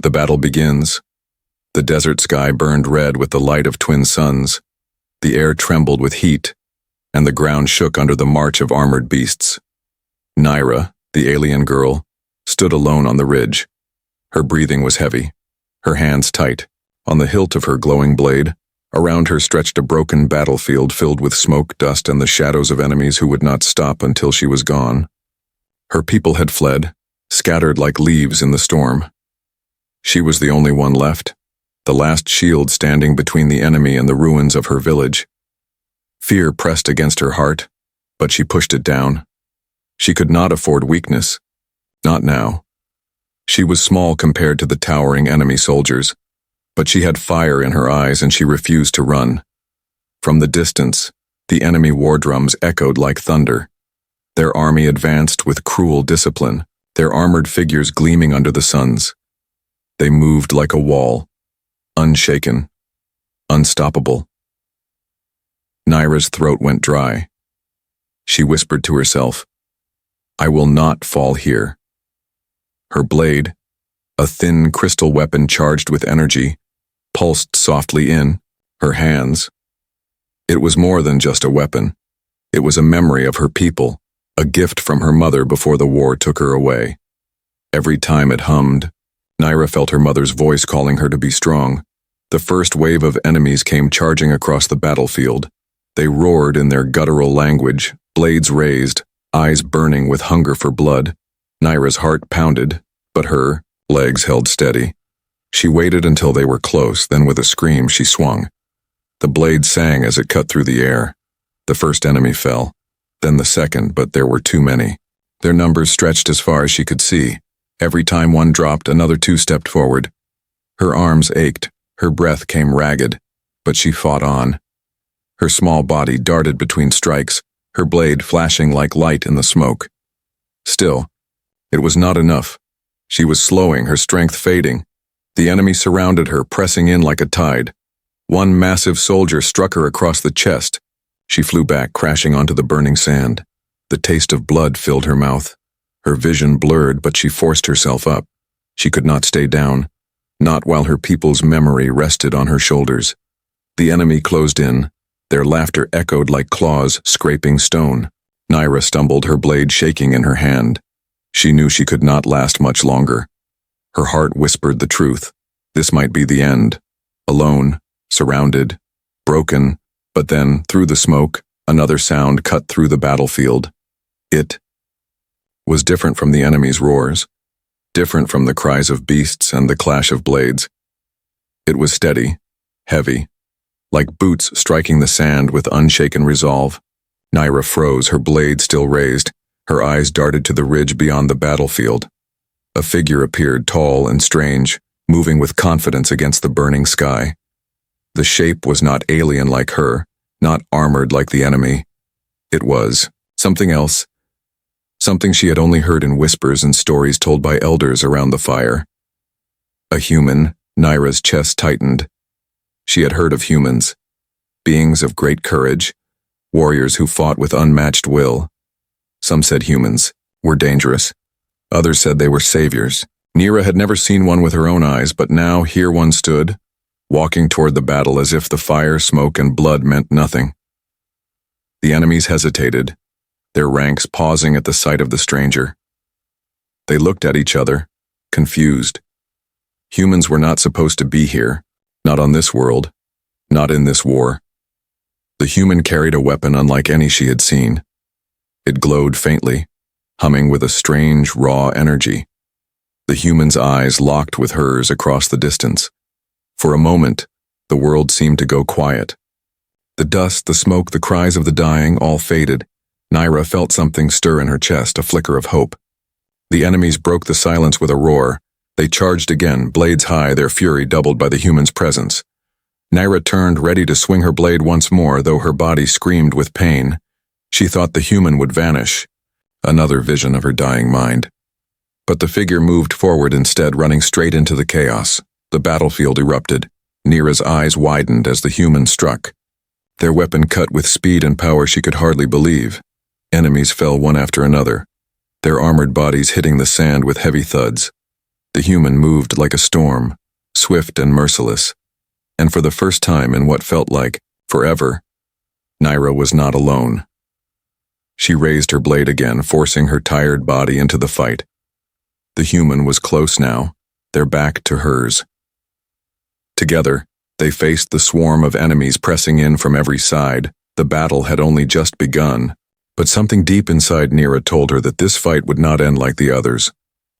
The battle begins. The desert sky burned red with the light of twin suns. The air trembled with heat, and the ground shook under the march of armored beasts. Naira, the alien girl, stood alone on the ridge. Her breathing was heavy, her hands tight. On the hilt of her glowing blade, around her stretched a broken battlefield filled with smoke, dust, and the shadows of enemies who would not stop until she was gone. Her people had fled, scattered like leaves in the storm. She was the only one left, the last shield standing between the enemy and the ruins of her village. Fear pressed against her heart, but she pushed it down. She could not afford weakness. Not now. She was small compared to the towering enemy soldiers, but she had fire in her eyes and she refused to run. From the distance, the enemy war drums echoed like thunder. Their army advanced with cruel discipline, their armored figures gleaming under the suns. They moved like a wall, unshaken, unstoppable. Naira's throat went dry. She whispered to herself, "I will not fall here." Her blade, a thin crystal weapon charged with energy, pulsed softly in her hands. It was more than just a weapon. It was a memory of her people, a gift from her mother before the war took her away. Every time it hummed, Naira felt her mother's voice calling her to be strong. The first wave of enemies came charging across the battlefield. They roared in their guttural language, blades raised, eyes burning with hunger for blood. Naira's heart pounded, but her legs held steady. She waited until they were close, then with a scream she swung. The blade sang as it cut through the air. The first enemy fell, then the second, but there were too many. Their numbers stretched as far as she could see. Every time one dropped, another two stepped forward. Her arms ached, her breath came ragged, but she fought on. Her small body darted between strikes, her blade flashing like light in the smoke. Still, it was not enough. She was slowing, her strength fading. The enemy surrounded her, pressing in like a tide. One massive soldier struck her across the chest. She flew back, crashing onto the burning sand. The taste of blood filled her mouth. Her vision blurred, but she forced herself up. She could not stay down, not while her people's memory rested on her shoulders. The enemy closed in. Their laughter echoed like claws scraping stone. Naira stumbled, her blade shaking in her hand. She knew she could not last much longer. Her heart whispered the truth. This might be the end. Alone, surrounded, broken, but then, through the smoke, another sound cut through the battlefield. It was different from the enemy's roars, different from the cries of beasts and the clash of blades. It was steady, heavy, like boots striking the sand with unshaken resolve. Naira froze, her blade still raised. Her eyes darted to the ridge beyond the battlefield. A figure appeared, tall and strange, moving with confidence against the burning sky. The shape was not alien like her, not armored like the enemy. It was something else, something she had only heard in whispers and stories told by elders around the fire. A human. Naira's chest tightened. She had heard of humans, beings of great courage, warriors who fought with unmatched will. Some said humans were dangerous. Others said they were saviors. Naira had never seen one with her own eyes, but now here one stood, walking toward the battle as if the fire, smoke, and blood meant nothing. The enemies hesitated, their ranks pausing at the sight of the stranger. They looked at each other, confused. Humans were not supposed to be here, not on this world, not in this war. The human carried a weapon unlike any she had seen. It glowed faintly, humming with a strange, raw energy. The human's eyes locked with hers across the distance. For a moment, the world seemed to go quiet. The dust, the smoke, the cries of the dying all faded. Naira felt something stir in her chest, a flicker of hope. The enemies broke the silence with a roar. They charged again, blades high, their fury doubled by the human's presence. Naira turned, ready to swing her blade once more, though her body screamed with pain. She thought the human would vanish, another vision of her dying mind. But the figure moved forward instead, running straight into the chaos. The battlefield erupted. Naira's eyes widened as the human struck. Their weapon cut with speed and power she could hardly believe. Enemies fell one after another, their armored bodies hitting the sand with heavy thuds. The human moved like a storm, swift and merciless, and for the first time in what felt like forever, Naira was not alone. She raised her blade again, forcing her tired body into the fight. The human was close now, their back to hers. Together, they faced the swarm of enemies pressing in from every side. The battle had only just begun, but something deep inside Naira told her that this fight would not end like the others,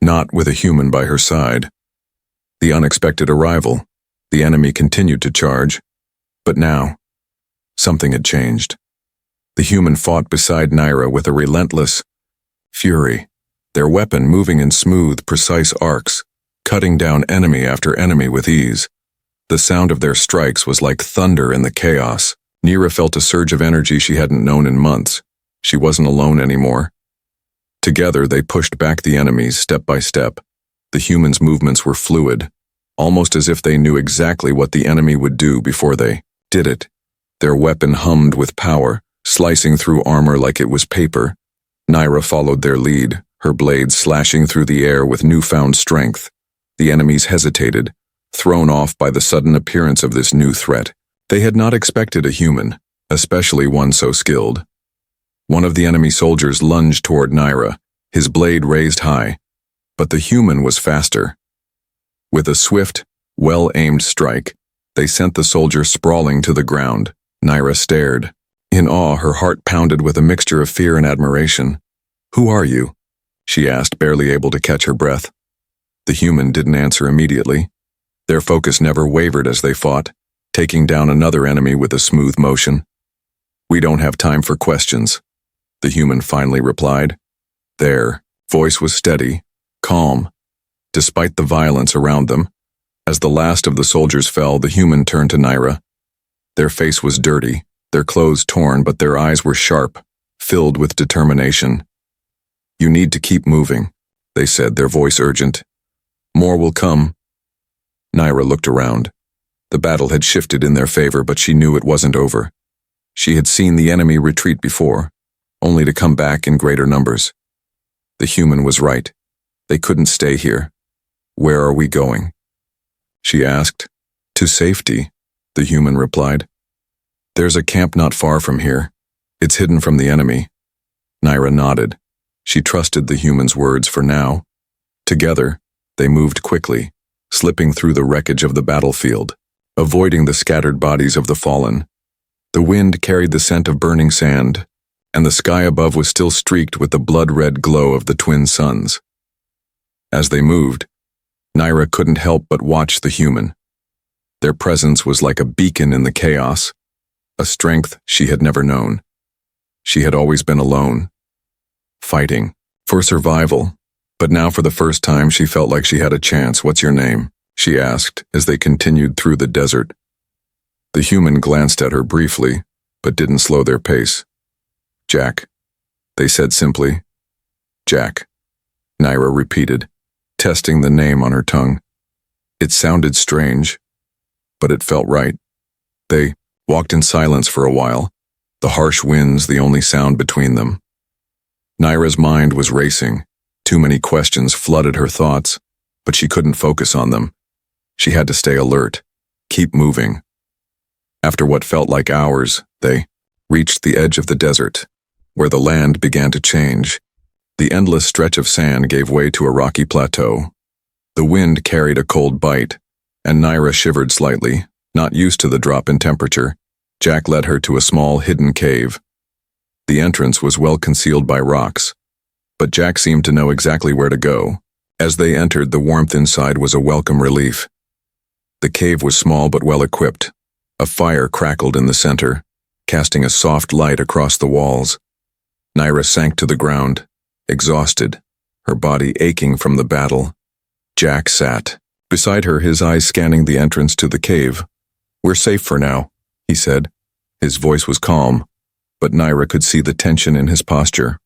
not with a human by her side. The unexpected arrival, the enemy continued to charge, but now, something had changed. The human fought beside Naira with a relentless fury, their weapon moving in smooth, precise arcs, cutting down enemy after enemy with ease. The sound of their strikes was like thunder in the chaos. Naira felt a surge of energy she hadn't known in months. She wasn't alone anymore. Together, they pushed back the enemies step by step. The humans' movements were fluid, almost as if they knew exactly what the enemy would do before they did it. Their weapon hummed with power, slicing through armor like it was paper. Naira followed their lead, her blade slashing through the air with newfound strength. The enemies hesitated, thrown off by the sudden appearance of this new threat. They had not expected a human, especially one so skilled. One of the enemy soldiers lunged toward Naira, his blade raised high, but the human was faster. With a swift, well-aimed strike, they sent the soldier sprawling to the ground. Naira stared. In awe, her heart pounded with a mixture of fear and admiration. "Who are you?" she asked, barely able to catch her breath. The human didn't answer immediately. Their focus never wavered as they fought, taking down another enemy with a smooth motion. "We don't have time for questions," the human finally replied. Their voice was steady, calm, despite the violence around them. As the last of the soldiers fell, the human turned to Naira. Their face was dirty, their clothes torn, but their eyes were sharp, filled with determination. "You need to keep moving," they said, their voice urgent. "More will come." Naira looked around. The battle had shifted in their favor, but she knew it wasn't over. She had seen the enemy retreat before, only to come back in greater numbers. The human was right. They couldn't stay here. "Where are we going?" she asked. "To safety," the human replied. "There's a camp not far from here. It's hidden from the enemy." Naira nodded. She trusted the human's words for now. Together, they moved quickly, slipping through the wreckage of the battlefield, avoiding the scattered bodies of the fallen. The wind carried the scent of burning sand, and the sky above was still streaked with the blood-red glow of the twin suns. As they moved, Naira couldn't help but watch the human. Their presence was like a beacon in the chaos, a strength she had never known. She had always been alone, fighting for survival, but now for the first time she felt like she had a chance. "What's your name?" she asked as they continued through the desert. The human glanced at her briefly, but didn't slow their pace. "Jack," they said simply. "Jack," Naira repeated, testing the name on her tongue. It sounded strange, but it felt right. They walked in silence for a while, the harsh winds the only sound between them. Naira's mind was racing. Too many questions flooded her thoughts, but she couldn't focus on them. She had to stay alert, keep moving. After what felt like hours, they reached the edge of the desert, where the land began to change. The endless stretch of sand gave way to a rocky plateau. The wind carried a cold bite, and Naira shivered slightly, not used to the drop in temperature. Jack led her to a small hidden cave. The entrance was well concealed by rocks, but Jack seemed to know exactly where to go. As they entered, the warmth inside was a welcome relief. The cave was small but well equipped. A fire crackled in the center, casting a soft light across the walls. Naira sank to the ground, exhausted, her body aching from the battle. Jack sat beside her, his eyes scanning the entrance to the cave. "We're safe for now," he said. His voice was calm, but Naira could see the tension in his posture.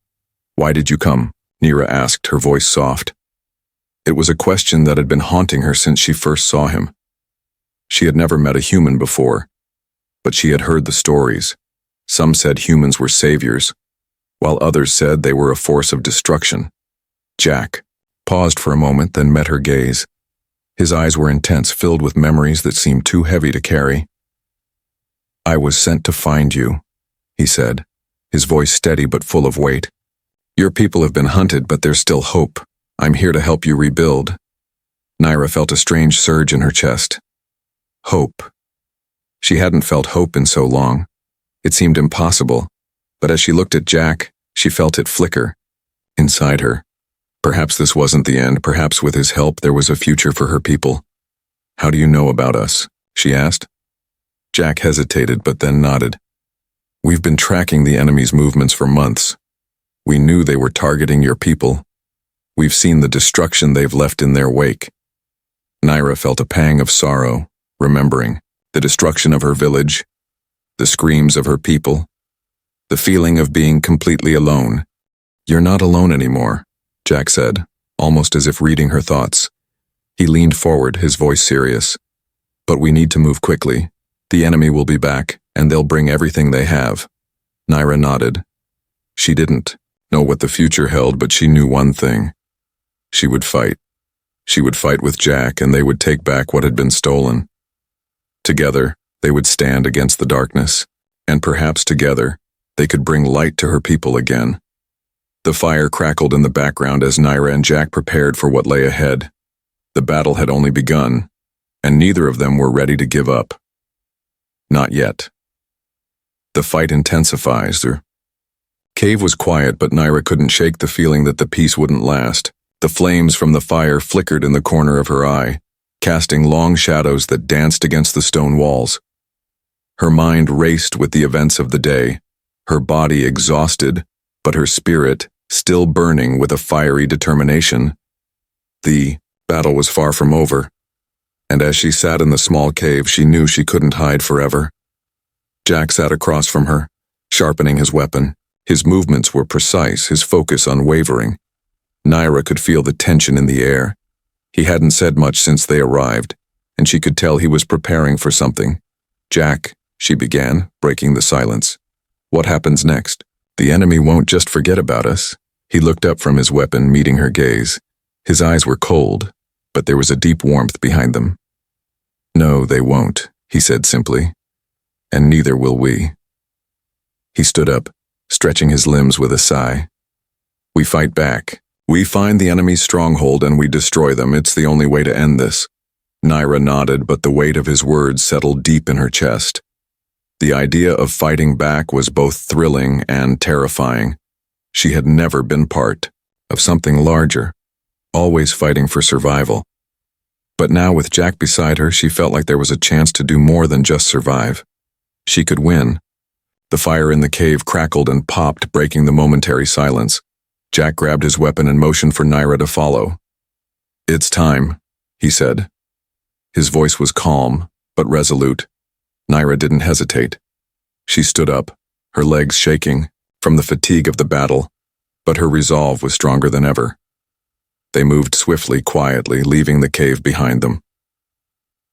"Why did you come?" Naira asked, her voice soft. It was a question that had been haunting her since she first saw him. She had never met a human before, but she had heard the stories. Some said humans were saviors, while others said they were a force of destruction. "Jack," paused for a moment, then met her gaze. His eyes were intense, filled with memories that seemed too heavy to carry. "I was sent to find you," he said, his voice steady but full of weight. "Your people have been hunted, but there's still hope. I'm here to help you rebuild." Naira felt a strange surge in her chest. Hope. She hadn't felt hope in so long. It seemed impossible, but as she looked at Jack, she felt it flicker inside her. Perhaps this wasn't the end. Perhaps with his help there was a future for her people. "How do you know about us?" she asked. Jack hesitated but then nodded. "We've been tracking the enemy's movements for months. We knew they were targeting your people. We've seen the destruction they've left in their wake." Naira felt a pang of sorrow, remembering the destruction of her village, the screams of her people, the feeling of being completely alone. "You're not alone anymore," Jack said, almost as if reading her thoughts. He leaned forward, his voice serious. "But we need to move quickly. The enemy will be back, and they'll bring everything they have." Naira nodded. She didn't know what the future held, but she knew one thing. She would fight. She would fight with Jack, and they would take back what had been stolen. Together, they would stand against the darkness, and perhaps together, they could bring light to her people again. The fire crackled in the background as Naira and Jack prepared for what lay ahead. The battle had only begun, and neither of them were ready to give up. Not yet. The fight intensifies. The cave was quiet, but Naira couldn't shake the feeling that the peace wouldn't last. The flames from the fire flickered in the corner of her eye, casting long shadows that danced against the stone walls. Her mind raced with the events of the day, her body exhausted, but her spirit still burning with a fiery determination. The battle was far from over, and as she sat in the small cave, she knew she couldn't hide forever. Jack sat across from her, sharpening his weapon. His movements were precise, his focus unwavering. Naira could feel the tension in the air. He hadn't said much since they arrived, and she could tell he was preparing for something. "Jack," she began, breaking the silence. "What happens next? The enemy won't just forget about us." He looked up from his weapon, meeting her gaze. His eyes were cold, but there was a deep warmth behind them. "No, they won't," he said simply. "And neither will we." He stood up, stretching his limbs with a sigh. "We fight back. We find the enemy's stronghold and we destroy them. It's the only way to end this." Naira nodded, but the weight of his words settled deep in her chest. The idea of fighting back was both thrilling and terrifying. She had never been part of something larger, always fighting for survival. But now with Jack beside her, she felt like there was a chance to do more than just survive. She could win. The fire in the cave crackled and popped, breaking the momentary silence. Jack grabbed his weapon and motioned for Naira to follow. "It's time," he said. His voice was calm, but resolute. Naira didn't hesitate. She stood up, her legs shaking from the fatigue of the battle, but her resolve was stronger than ever. They moved swiftly, quietly, leaving the cave behind them.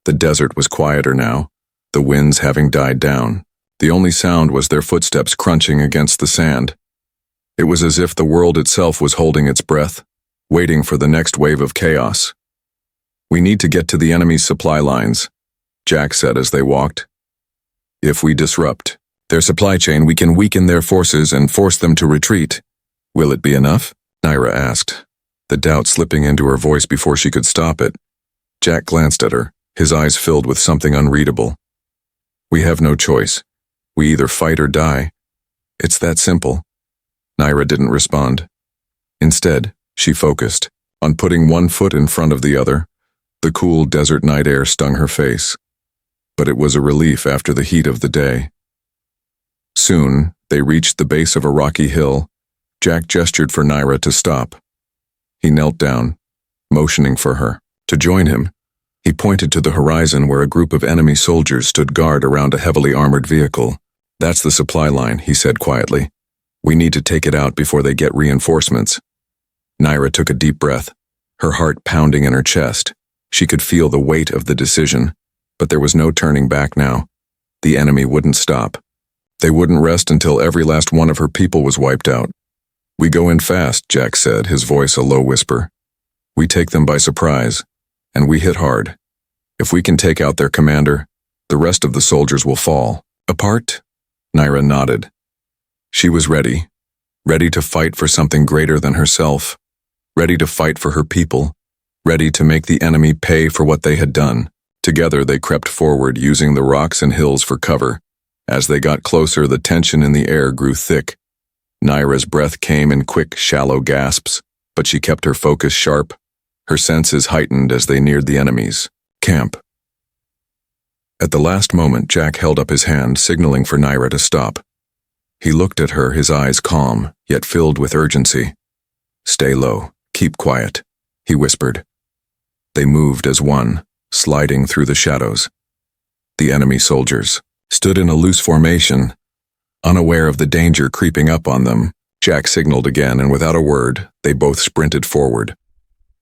The desert was quieter now, the winds having died down. The only sound was their footsteps crunching against the sand. It was as if the world itself was holding its breath, waiting for the next wave of chaos. "We need to get to the enemy's supply lines," Jack said as they walked. "If we disrupt their supply chain, we can weaken their forces and force them to retreat." "Will it be enough?" Naira asked, the doubt slipping into her voice before she could stop it. Jack glanced at her, his eyes filled with something unreadable. "We have no choice. We either fight or die. It's that simple." Naira didn't respond. Instead, she focused on putting one foot in front of the other. The cool desert night air stung her face, but it was a relief after the heat of the day. Soon, they reached the base of a rocky hill. Jack gestured for Naira to stop. He knelt down, motioning for her to join him. He pointed to the horizon where a group of enemy soldiers stood guard around a heavily armored vehicle. "That's the supply line," he said quietly. "We need to take it out before they get reinforcements." Naira took a deep breath, her heart pounding in her chest. She could feel the weight of the decision, but there was no turning back now. The enemy wouldn't stop. They wouldn't rest until every last one of her people was wiped out. "We go in fast," Jack said, his voice a low whisper. We take them by surprise, and we hit hard. If we can take out their commander, the rest of the soldiers will fall. Apart? Naira nodded. She was ready to fight for something greater than herself, ready to fight for her people, ready to make the enemy pay for what they had done. Together they crept forward, using the rocks and hills for cover. As they got closer, the tension in the air grew thick. Naira's breath came in quick, shallow gasps, but she kept her focus sharp, her senses heightened as they neared the enemy's camp. At the last moment, Jack held up his hand, signaling for Naira to stop. He looked at her, his eyes calm, yet filled with urgency. "Stay low, keep quiet," he whispered. They moved as one, sliding through the shadows. The enemy soldiers stood in a loose formation, unaware of the danger creeping up on them. Jack signaled again, and without a word, they both sprinted forward.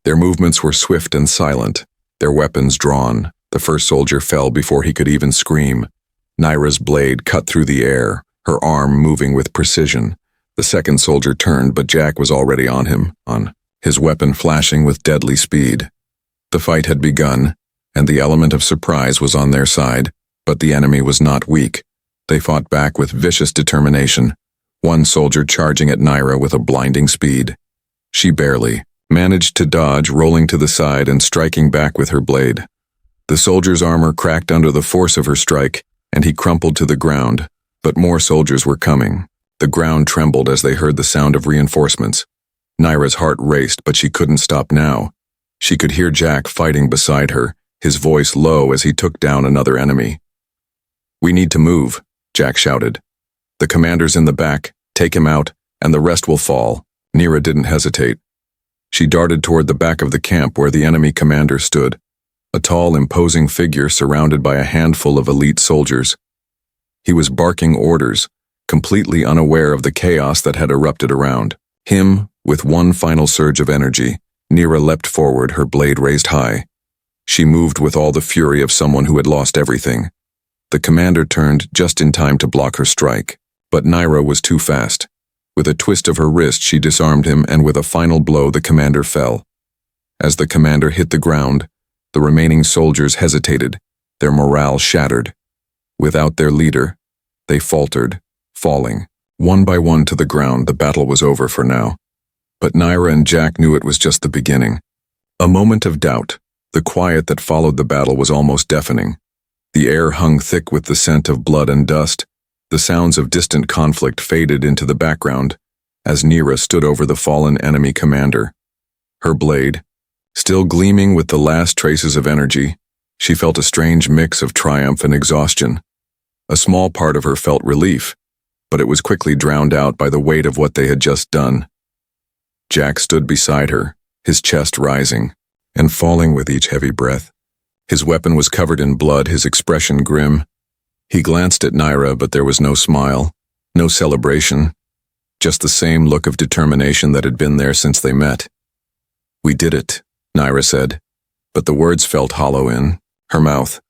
Their movements were swift and silent, their weapons drawn. The first soldier fell before he could even scream. Naira's blade cut through the air, her arm moving with precision. The second soldier turned, but Jack was already on him, his weapon flashing with deadly speed. The fight had begun, and the element of surprise was on their side, but the enemy was not weak. They fought back with vicious determination, one soldier charging at Naira with a blinding speed. She barely managed to dodge, rolling to the side and striking back with her blade. The soldier's armor cracked under the force of her strike, and he crumpled to the ground, but more soldiers were coming. The ground trembled as they heard the sound of reinforcements. Naira's heart raced, but she couldn't stop now. She could hear Jack fighting beside her, his voice low as he took down another enemy. "We need to move," Jack shouted. "The commander's in the back, take him out, and the rest will fall." Naira didn't hesitate. She darted toward the back of the camp where the enemy commander stood, a tall, imposing figure surrounded by a handful of elite soldiers. He was barking orders, completely unaware of the chaos that had erupted around him. With one final surge of energy, Naira leapt forward, her blade raised high. She moved with all the fury of someone who had lost everything. The commander turned just in time to block her strike, but Naira was too fast. With a twist of her wrist, she disarmed him, and with a final blow, the commander fell. As the commander hit the ground, the remaining soldiers hesitated, their morale shattered. Without their leader, they faltered, falling, one by one to the ground. The battle was over for now. But Naira and Jack knew it was just the beginning. A moment of doubt. The quiet that followed the battle was almost deafening. The air hung thick with the scent of blood and dust. The sounds of distant conflict faded into the background as Naira stood over the fallen enemy commander. Her blade, still gleaming with the last traces of energy, she felt a strange mix of triumph and exhaustion. A small part of her felt relief, but it was quickly drowned out by the weight of what they had just done. Jack stood beside her, his chest rising and falling with each heavy breath. His weapon was covered in blood, his expression grim. He glanced at Naira, but there was no smile, no celebration, just the same look of determination that had been there since they met. "We did it," Naira said, but the words felt hollow in her mouth.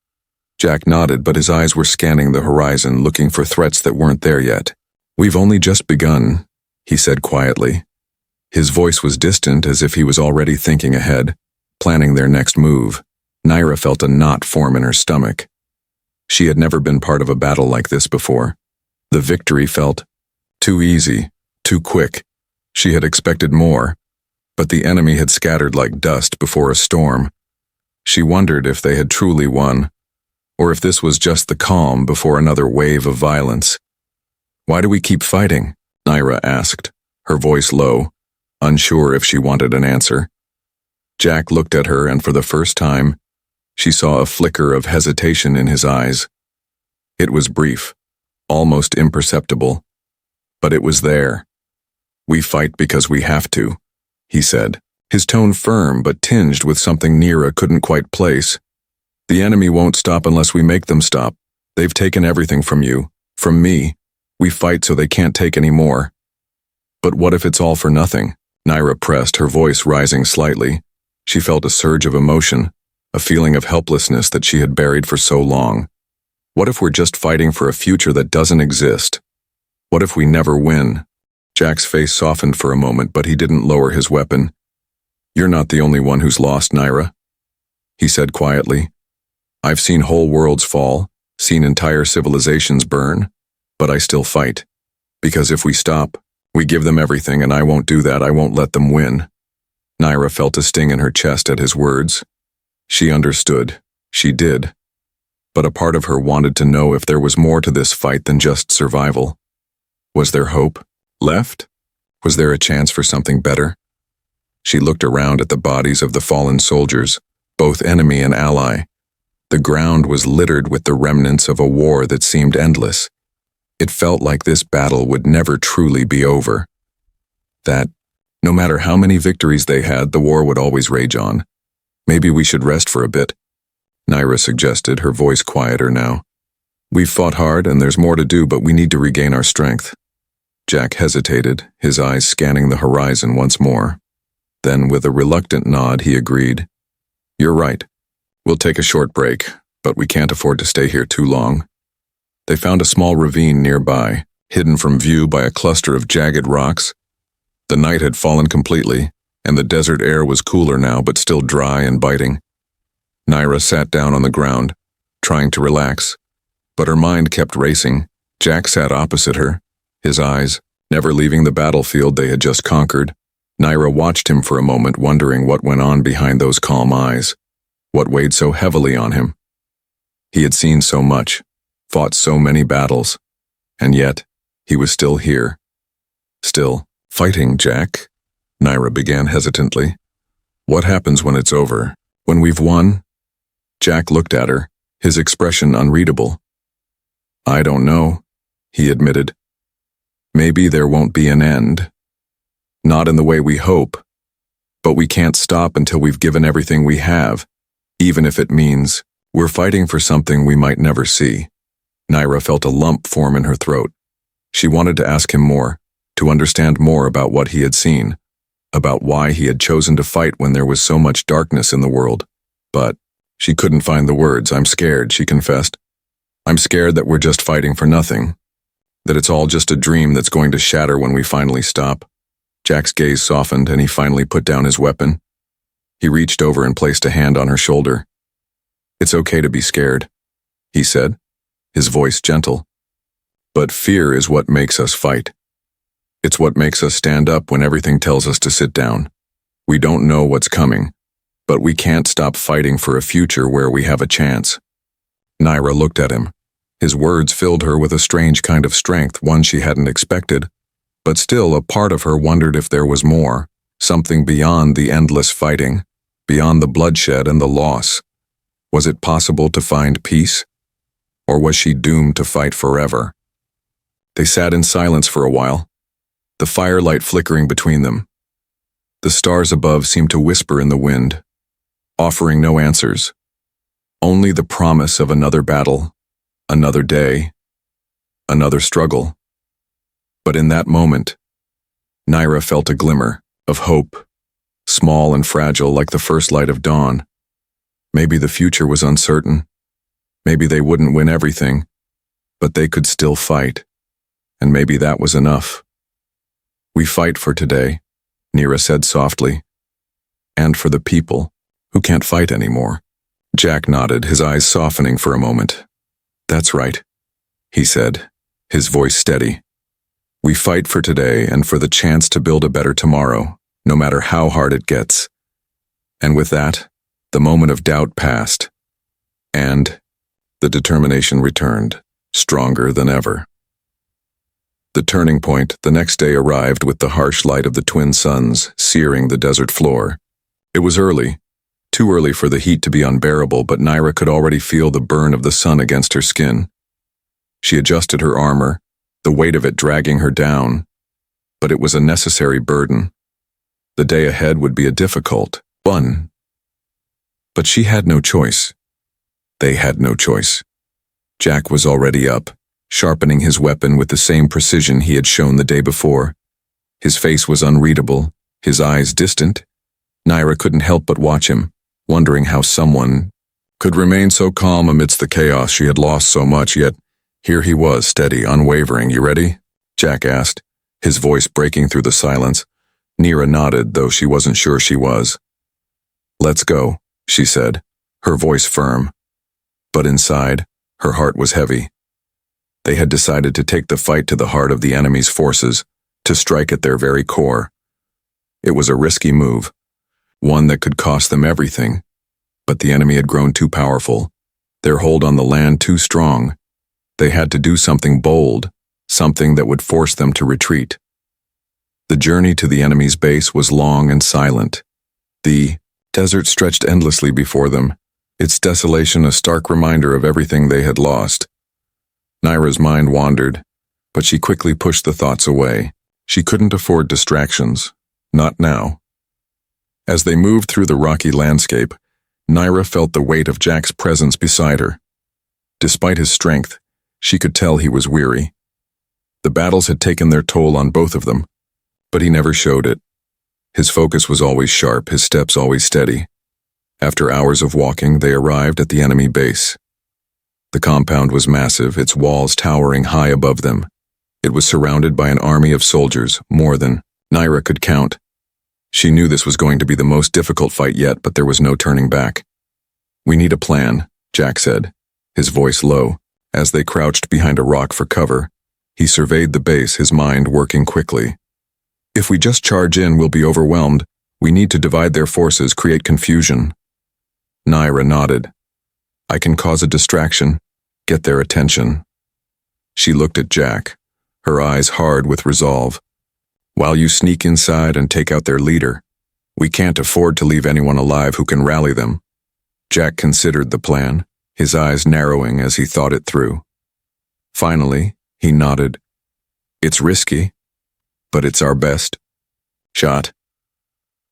Jack nodded, but his eyes were scanning the horizon, looking for threats that weren't there yet. "We've only just begun," he said quietly. His voice was distant, as if he was already thinking ahead, planning their next move. Naira felt a knot form in her stomach. She had never been part of a battle like this before. The victory felt too easy, too quick. She had expected more, but the enemy had scattered like dust before a storm. She wondered if they had truly won, or if this was just the calm before another wave of violence. "Why do we keep fighting?" Naira asked, her voice low, unsure if she wanted an answer. Jack looked at her, and for the first time, she saw a flicker of hesitation in his eyes. It was brief, almost imperceptible, but it was there. "We fight because we have to," he said, his tone firm but tinged with something Naira couldn't quite place. "The enemy won't stop unless we make them stop. They've taken everything from you, from me. We fight so they can't take any more." "But what if it's all for nothing?" Naira pressed, her voice rising slightly. She felt a surge of emotion, a feeling of helplessness that she had buried for so long. What if we're just fighting for a future that doesn't exist? What if we never win? Jack's face softened for a moment, but he didn't lower his weapon. You're not the only one who's lost, Naira, he said quietly. I've seen whole worlds fall, seen entire civilizations burn, but I still fight. Because if we stop, we give them everything, and I won't do that. I won't let them win. Naira felt a sting in her chest at his words. She understood. She did. But a part of her wanted to know if there was more to this fight than just survival. Was there hope left? Was there a chance for something better? She looked around at the bodies of the fallen soldiers, both enemy and ally. The ground was littered with the remnants of a war that seemed endless. It felt like this battle would never truly be over. That, no matter how many victories they had, the war would always rage on. Maybe we should rest for a bit, Naira suggested, her voice quieter now. We've fought hard and there's more to do, but we need to regain our strength. Jack hesitated, his eyes scanning the horizon once more. Then, with a reluctant nod, he agreed. You're right. We'll take a short break, but we can't afford to stay here too long. They found a small ravine nearby, hidden from view by a cluster of jagged rocks. The night had fallen completely, and the desert air was cooler now, but still dry and biting. Naira sat down on the ground, trying to relax, but her mind kept racing. Jack sat opposite her, his eyes never leaving the battlefield they had just conquered. Naira watched him for a moment, wondering what went on behind those calm eyes, what weighed so heavily on him. He had seen so much, fought so many battles, and yet he was still here. Still fighting, Jack, Naira began hesitantly. What happens when it's over? When we've won? Jack looked at her, his expression unreadable. I don't know, he admitted. Maybe there won't be an end. Not in the way we hope. But we can't stop until we've given everything we have, even if it means we're fighting for something we might never see. Naira felt a lump form in her throat. She wanted to ask him more, to understand more about what he had seen, about why he had chosen to fight when there was so much darkness in the world. But she couldn't find the words. I'm scared, she confessed. I'm scared that we're just fighting for nothing, that it's all just a dream that's going to shatter when we finally stop. Jack's gaze softened, and he finally put down his weapon. He reached over and placed a hand on her shoulder. It's okay to be scared, he said, his voice gentle. But fear is what makes us fight. It's what makes us stand up when everything tells us to sit down. We don't know what's coming, but we can't stop fighting for a future where we have a chance. Naira looked at him. His words filled her with a strange kind of strength, one she hadn't expected. But still, a part of her wondered if there was more, something beyond the endless fighting, beyond the bloodshed and the loss. Was it possible to find peace? Or was she doomed to fight forever? They sat in silence for a while, the firelight flickering between them. The stars above seemed to whisper in the wind, offering no answers, only the promise of another battle, another day, another struggle. But in that moment, Naira felt a glimmer of hope, small and fragile like the first light of dawn. Maybe the future was uncertain. Maybe they wouldn't win everything, but they could still fight. And maybe that was enough. We fight for today, Naira said softly, and for the people who can't fight anymore. Jack nodded, his eyes softening for a moment. That's right, he said, his voice steady. We fight for today and for the chance to build a better tomorrow, no matter how hard it gets. And with that, the moment of doubt passed, and the determination returned, stronger than ever. The turning point the next day arrived with the harsh light of the twin suns searing the desert floor. It was early, too early for the heat to be unbearable, but Naira could already feel the burn of the sun against her skin. She adjusted her armor, the weight of it dragging her down, but it was a necessary burden. The day ahead would be a difficult one. But she had no choice. They had no choice. Jack was already up, sharpening his weapon with the same precision he had shown the day before. His face was unreadable, his eyes distant. Naira couldn't help but watch him, wondering how someone could remain so calm amidst the chaos. She had lost so much, yet here he was, steady, unwavering. You ready? Jack asked, his voice breaking through the silence. Nira nodded, though she wasn't sure she was. "Let's go," she said, her voice firm. But inside, her heart was heavy. They had decided to take the fight to the heart of the enemy's forces, to strike at their very core. It was a risky move, one that could cost them everything, but the enemy had grown too powerful, their hold on the land too strong. They had to do something bold, something that would force them to retreat. The journey to the enemy's base was long and silent. The desert stretched endlessly before them, its desolation a stark reminder of everything they had lost. Naira's mind wandered, but she quickly pushed the thoughts away. She couldn't afford distractions, not now. As they moved through the rocky landscape, Naira felt the weight of Jack's presence beside her. Despite his strength, she could tell he was weary. The battles had taken their toll on both of them, but he never showed it. His focus was always sharp, his steps always steady. After hours of walking, they arrived at the enemy base. The compound was massive, its walls towering high above them. It was surrounded by an army of soldiers, more than Naira could count. She knew this was going to be the most difficult fight yet, but there was no turning back. "We need a plan," Jack said, his voice low. As they crouched behind a rock for cover, he surveyed the base, his mind working quickly. "If we just charge in, we'll be overwhelmed. We need to divide their forces, create confusion." Naira nodded. "I can cause a distraction, get their attention." She looked at Jack, her eyes hard with resolve. "While you sneak inside and take out their leader, we can't afford to leave anyone alive who can rally them." Jack considered the plan, his eyes narrowing as he thought it through. Finally, he nodded. "It's risky, but it's our best shot."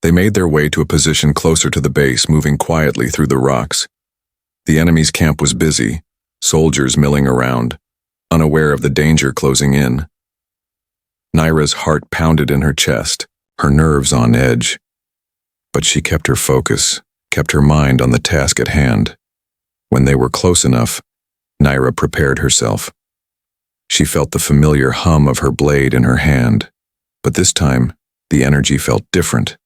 They made their way to a position closer to the base, moving quietly through the rocks. The enemy's camp was busy, soldiers milling around, unaware of the danger closing in. Naira's heart pounded in her chest, her nerves on edge. But she kept her focus, kept her mind on the task at hand. When they were close enough, Naira prepared herself. She felt the familiar hum of her blade in her hand, but this time, the energy felt different.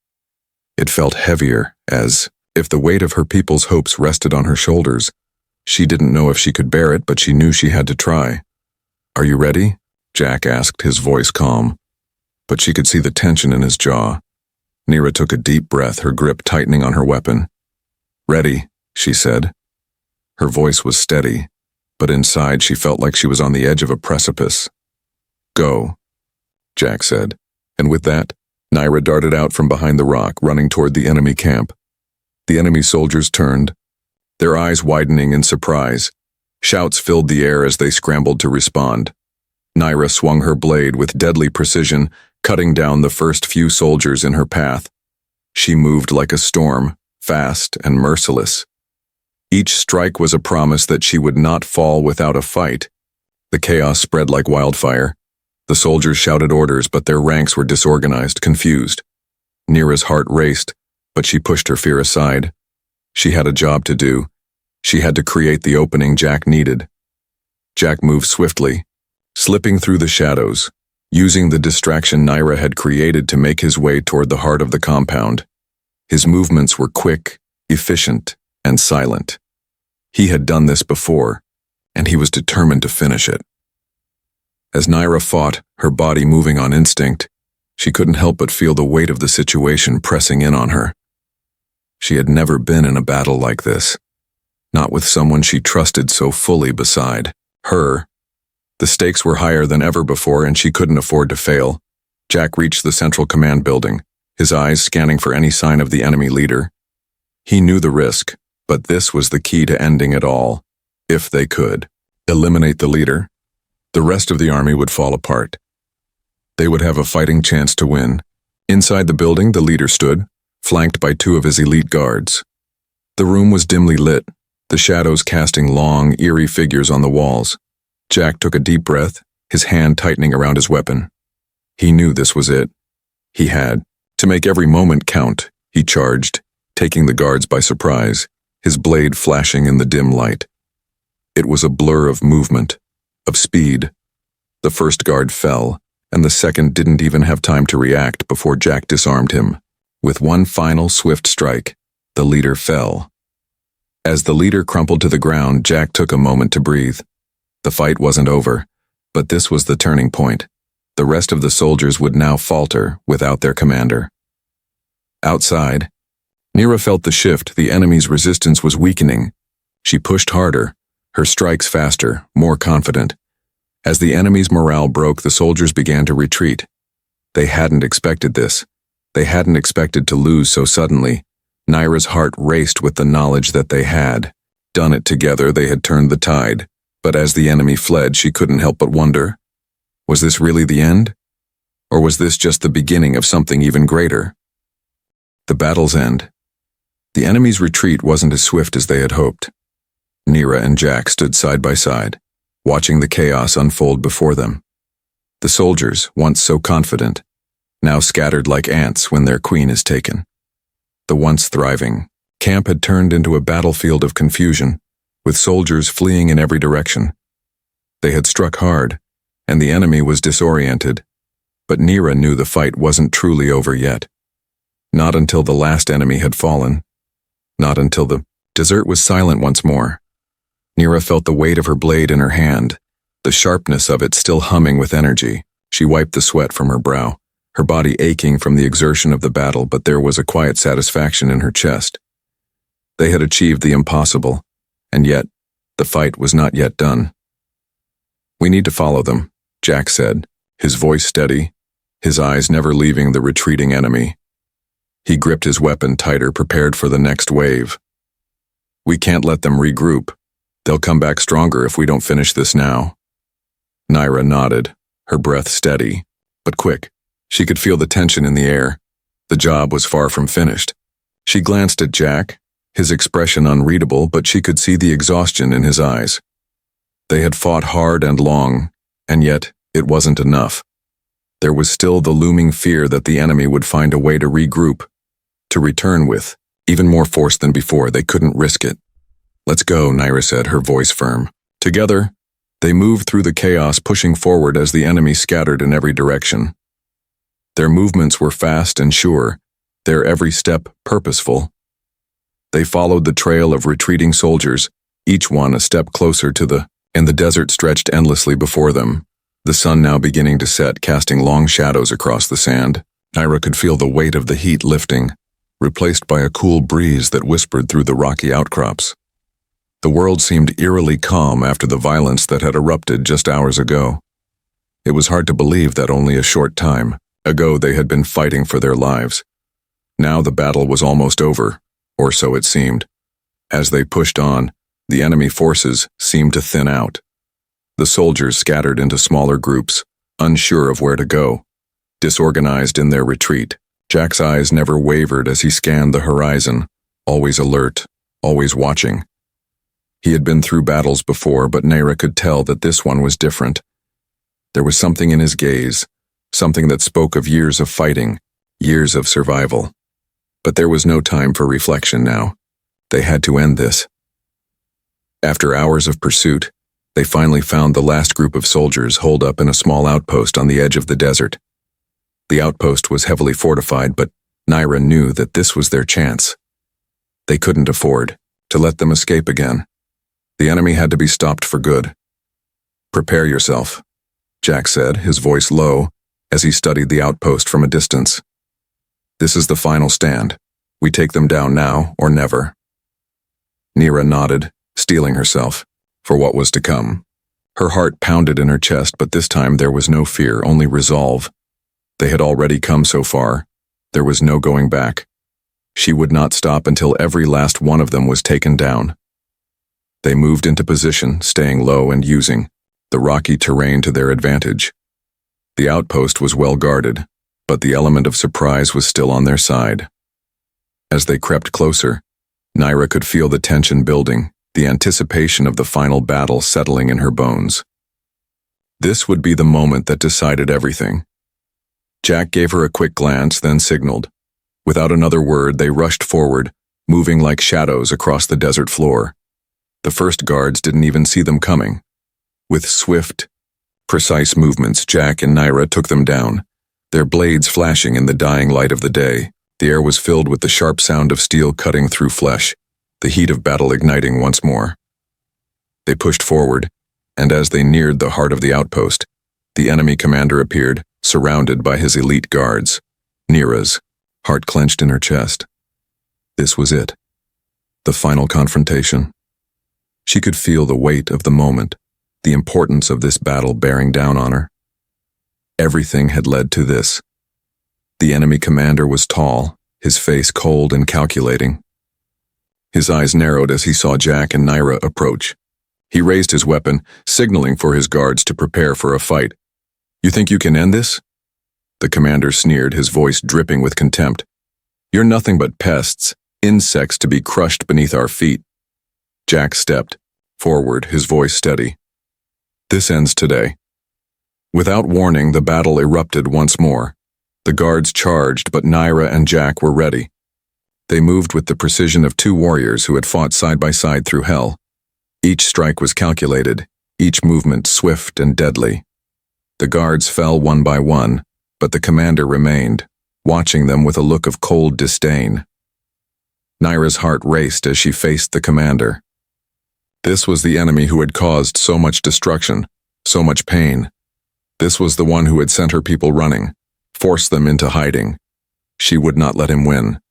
It felt heavier, as if the weight of her people's hopes rested on her shoulders. She didn't know if she could bear it, but she knew she had to try. "Are you ready?" Jack asked, his voice calm. But she could see the tension in his jaw. Naira took a deep breath, her grip tightening on her weapon. "Ready," she said. Her voice was steady, but inside she felt like she was on the edge of a precipice. "Go," Jack said, and with that, Naira darted out from behind the rock, running toward the enemy camp. The enemy soldiers turned, their eyes widening in surprise. Shouts filled the air as they scrambled to respond. Naira swung her blade with deadly precision, cutting down the first few soldiers in her path. She moved like a storm, fast and merciless. Each strike was a promise that she would not fall without a fight. The chaos spread like wildfire. The soldiers shouted orders, but their ranks were disorganized, confused. Naira's heart raced, but she pushed her fear aside. She had a job to do. She had to create the opening Jack needed. Jack moved swiftly, slipping through the shadows, using the distraction Naira had created to make his way toward the heart of the compound. His movements were quick, efficient, and silent. He had done this before, and he was determined to finish it. As Naira fought, her body moving on instinct, she couldn't help but feel the weight of the situation pressing in on her. She had never been in a battle like this, not with someone she trusted so fully beside her. The stakes were higher than ever before, and she couldn't afford to fail. Jack reached the central command building, his eyes scanning for any sign of the enemy leader. He knew the risk, but this was the key to ending it all. If they could eliminate the leader, the rest of the army would fall apart. They would have a fighting chance to win. Inside the building, the leader stood, flanked by two of his elite guards. The room was dimly lit, the shadows casting long, eerie figures on the walls. Jack took a deep breath, his hand tightening around his weapon. He knew this was it. He had to make every moment count. He charged, taking the guards by surprise, his blade flashing in the dim light. It was a blur of movement, of speed. The first guard fell, and the second didn't even have time to react before Jack disarmed him. With one final swift strike, the leader fell. As the leader crumpled to the ground, Jack took a moment to breathe. The fight wasn't over, but this was the turning point. The rest of the soldiers would now falter without their commander. Outside, Nira felt the shift. The enemy's resistance was weakening. She pushed harder, her strikes faster, more confident. As the enemy's morale broke, the soldiers began to retreat. They hadn't expected this. They hadn't expected to lose so suddenly. Nira's heart raced with the knowledge that they had done it together. They had turned the tide. But as the enemy fled, she couldn't help but wonder, was this really the end? Or was this just the beginning of something even greater? The battle's end. The enemy's retreat wasn't as swift as they had hoped. Nira and Jack stood side by side, watching the chaos unfold before them. The soldiers, once so confident, now scattered like ants when their queen is taken. The once thriving camp had turned into a battlefield of confusion, with soldiers fleeing in every direction. They had struck hard, and the enemy was disoriented, but Nira knew the fight wasn't truly over yet. Not until the last enemy had fallen. Not until the desert was silent once more. Nira felt the weight of her blade in her hand, the sharpness of it still humming with energy. She wiped the sweat from her brow, her body aching from the exertion of the battle, but there was a quiet satisfaction in her chest. They had achieved the impossible, and yet, the fight was not yet done. "We need to follow them," Jack said, his voice steady, his eyes never leaving the retreating enemy. He gripped his weapon tighter, prepared for the next wave. "We can't let them regroup. They'll come back stronger if we don't finish this now." Nira nodded, her breath steady, but quick. She could feel the tension in the air. The job was far from finished. She glanced at Jack, his expression unreadable, but she could see the exhaustion in his eyes. They had fought hard and long, and yet it wasn't enough. There was still the looming fear that the enemy would find a way to regroup, to return with even more force than before. They couldn't risk it. "Let's go," Nira said, her voice firm. Together, they moved through the chaos, pushing forward as the enemy scattered in every direction. Their movements were fast and sure, their every step purposeful. They followed the trail of retreating soldiers, each one a step closer and the desert stretched endlessly before them, the sun now beginning to set, casting long shadows across the sand. Nira could feel the weight of the heat lifting, replaced by a cool breeze that whispered through the rocky outcrops. The world seemed eerily calm after the violence that had erupted just hours ago. It was hard to believe that only a short time ago they had been fighting for their lives. Now the battle was almost over, or so it seemed. As they pushed on, the enemy forces seemed to thin out. The soldiers scattered into smaller groups, unsure of where to go, disorganized in their retreat. Jack's eyes never wavered as he scanned the horizon, always alert, always watching. He had been through battles before, but Nira could tell that this one was different. There was something in his gaze, something that spoke of years of fighting, years of survival. But there was no time for reflection now. They had to end this. After hours of pursuit, they finally found the last group of soldiers holed up in a small outpost on the edge of the desert. The outpost was heavily fortified, but Nira knew that this was their chance. They couldn't afford to let them escape again. The enemy had to be stopped for good. "Prepare yourself," Jack said, his voice low, as he studied the outpost from a distance. "This is the final stand. We take them down now or never." Nira nodded, steeling herself for what was to come. Her heart pounded in her chest, but this time there was no fear, only resolve. They had already come so far. There was no going back. She would not stop until every last one of them was taken down. They moved into position, staying low and using the rocky terrain to their advantage. The outpost was well guarded, but the element of surprise was still on their side. As they crept closer, Nira could feel the tension building, the anticipation of the final battle settling in her bones. This would be the moment that decided everything. Jack gave her a quick glance, then signaled. Without another word, they rushed forward, moving like shadows across the desert floor. The first guards didn't even see them coming. With swift, precise movements, Jack and Naira took them down, their blades flashing in the dying light of the day. The air was filled with the sharp sound of steel cutting through flesh, the heat of battle igniting once more. They pushed forward, and as they neared the heart of the outpost, the enemy commander appeared, surrounded by his elite guards. Naira's heart clenched in her chest. This was it. The final confrontation. She could feel the weight of the moment, the importance of this battle bearing down on her. Everything had led to this. The enemy commander was tall, his face cold and calculating. His eyes narrowed as he saw Jack and Naira approach. He raised his weapon, signaling for his guards to prepare for a fight. "You think you can end this?" The commander sneered, his voice dripping with contempt. "You're nothing but pests, insects to be crushed beneath our feet." Jack stepped forward, his voice steady. "This ends today." Without warning, the battle erupted once more. The guards charged, but Naira and Jack were ready. They moved with the precision of two warriors who had fought side by side through hell. Each strike was calculated, each movement swift and deadly. The guards fell one by one, but the commander remained, watching them with a look of cold disdain. Naira's heart raced as she faced the commander. This was the enemy who had caused so much destruction, so much pain. This was the one who had sent her people running, forced them into hiding. She would not let him win.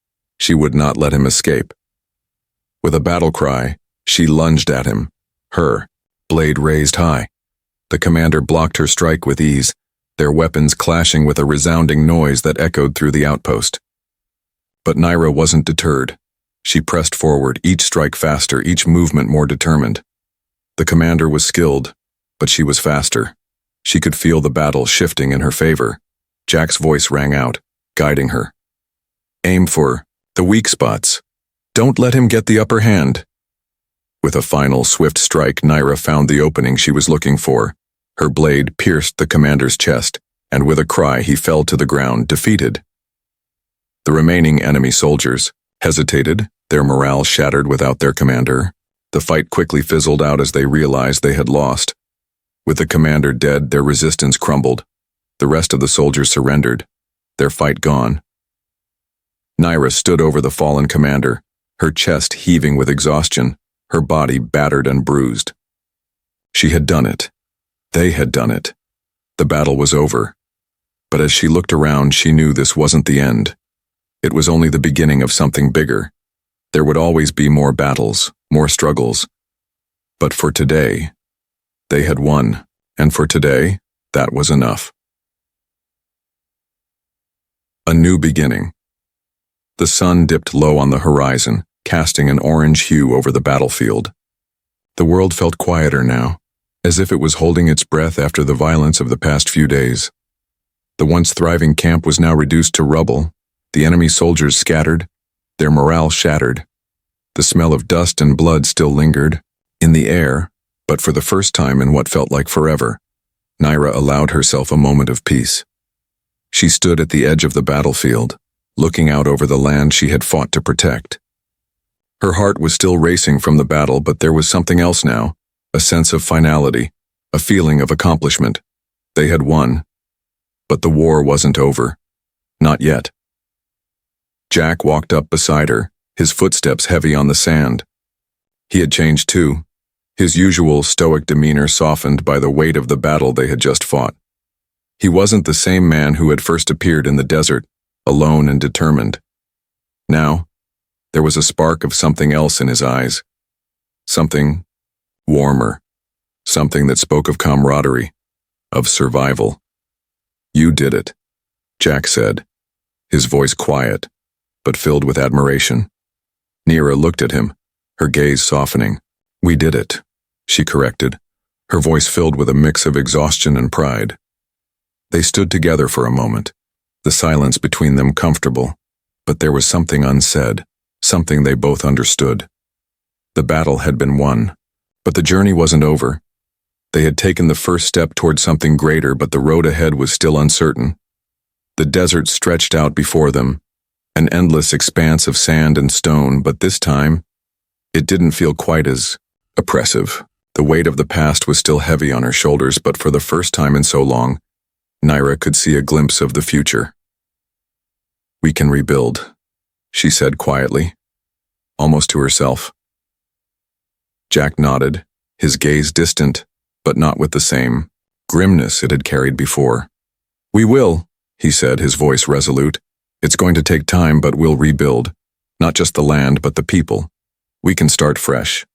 She would not let him escape. With a battle cry, she lunged at him, her blade raised high. The commander blocked her strike with ease, their weapons clashing with a resounding noise that echoed through the outpost. But Naira wasn't deterred. She pressed forward, each strike faster, each movement more determined. The commander was skilled, but she was faster. She could feel the battle shifting in her favor. Jack's voice rang out, guiding her. "Aim for the weak spots. Don't let him get the upper hand." With a final swift strike, Naira found the opening she was looking for. Her blade pierced the commander's chest, and with a cry he fell to the ground, defeated. The remaining enemy soldiers hesitated, their morale shattered without their commander. The fight quickly fizzled out as they realized they had lost. With the commander dead, their resistance crumbled. The rest of the soldiers surrendered, their fight gone. Naira stood over the fallen commander, her chest heaving with exhaustion, her body battered and bruised. She had done it. They had done it. The battle was over. But as she looked around, she knew this wasn't the end. It was only the beginning of something bigger. There would always be more battles, more struggles. But for today, they had won, and for today, that was enough. A new beginning. The sun dipped low on the horizon, casting an orange hue over the battlefield. The world felt quieter now, as if it was holding its breath after the violence of the past few days. The once thriving camp was now reduced to rubble, the enemy soldiers scattered, their morale shattered. The smell of dust and blood still lingered in the air, but for the first time in what felt like forever, Naira allowed herself a moment of peace. She stood at the edge of the battlefield, looking out over the land she had fought to protect. Her heart was still racing from the battle, but there was something else now, a sense of finality, a feeling of accomplishment. They had won. But the war wasn't over. Not yet. Jack walked up beside her, his footsteps heavy on the sand. He had changed too, his usual stoic demeanor softened by the weight of the battle they had just fought. He wasn't the same man who had first appeared in the desert, alone and determined. Now, there was a spark of something else in his eyes. Something warmer. Something that spoke of camaraderie, of survival. "You did it," Jack said, his voice quiet, but filled with admiration. Naira looked at him, her gaze softening. "We did it," she corrected, her voice filled with a mix of exhaustion and pride. They stood together for a moment, the silence between them comfortable, but there was something unsaid, something they both understood. The battle had been won, but the journey wasn't over. They had taken the first step toward something greater, but the road ahead was still uncertain. The desert stretched out before them, an endless expanse of sand and stone, but this time, it didn't feel quite as oppressive. The weight of the past was still heavy on her shoulders, but for the first time in so long, Naira could see a glimpse of the future. "We can rebuild," she said quietly, almost to herself. Jack nodded, his gaze distant, but not with the same grimness it had carried before. "We will," he said, his voice resolute. "It's going to take time, but we'll rebuild. Not just the land, but the people. We can start fresh."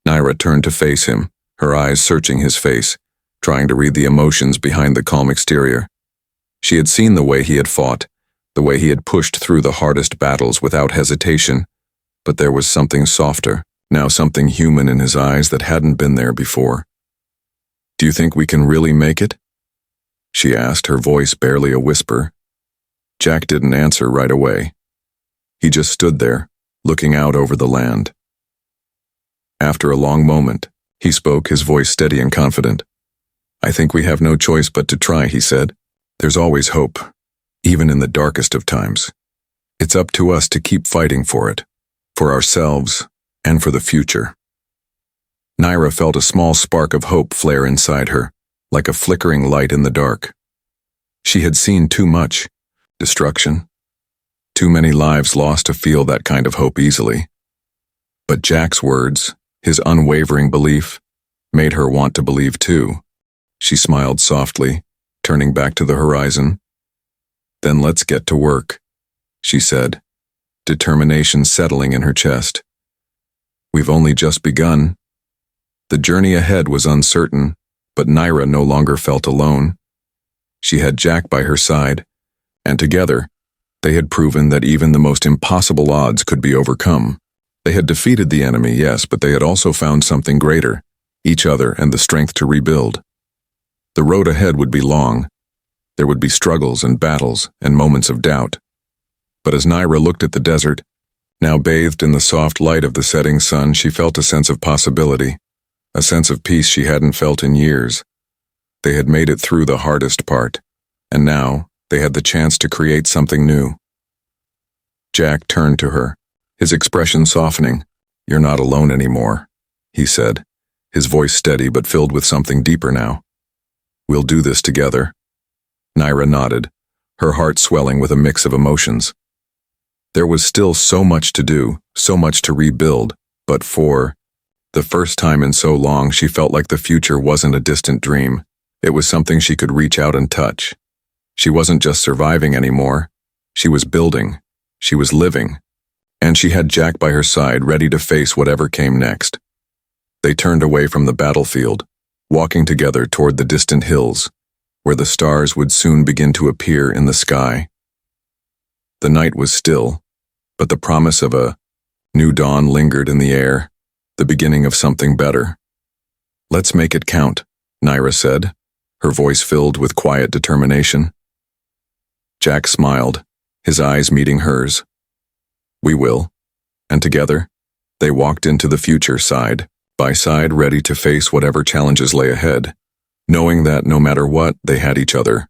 Naira turned to face him, her eyes searching his face, trying to read the emotions behind the calm exterior. She had seen the way he had fought, the way he had pushed through the hardest battles without hesitation, but there was something softer, now something human in his eyes that hadn't been there before. "Do you think we can really make it?" she asked, her voice barely a whisper. Jack didn't answer right away. He just stood there, looking out over the land. After a long moment, he spoke, his voice steady and confident. "I think we have no choice but to try," he said. "There's always hope, even in the darkest of times. It's up to us to keep fighting for it, for ourselves, and for the future." Naira felt a small spark of hope flare inside her, like a flickering light in the dark. She had seen too much destruction, too many lives lost to feel that kind of hope easily. But Jack's words, his unwavering belief, made her want to believe too. She smiled softly, turning back to the horizon. "Then let's get to work," she said, determination settling in her chest. "We've only just begun." The journey ahead was uncertain, but Naira no longer felt alone. She had Jack by her side, and together, they had proven that even the most impossible odds could be overcome. They had defeated the enemy, yes, but they had also found something greater, each other and the strength to rebuild. The road ahead would be long. There would be struggles and battles and moments of doubt. But as Naira looked at the desert, now bathed in the soft light of the setting sun, she felt a sense of possibility, a sense of peace she hadn't felt in years. They had made it through the hardest part, and now they had the chance to create something new. Jack turned to her, his expression softening. "You're not alone anymore," he said, his voice steady but filled with something deeper now. "We'll do this together." Naira nodded, her heart swelling with a mix of emotions. There was still so much to do, so much to rebuild, but for the first time in so long, she felt like the future wasn't a distant dream. It was something she could reach out and touch. She wasn't just surviving anymore. She was building. She was living. And she had Jack by her side, ready to face whatever came next. They turned away from the battlefield, walking together toward the distant hills, where the stars would soon begin to appear in the sky. The night was still, but the promise of a new dawn lingered in the air, the beginning of something better. "Let's make it count," Naira said, her voice filled with quiet determination. Jack smiled, his eyes meeting hers. "We will." And together, they walked into the future side by side, ready to face whatever challenges lay ahead, knowing that no matter what, they had each other.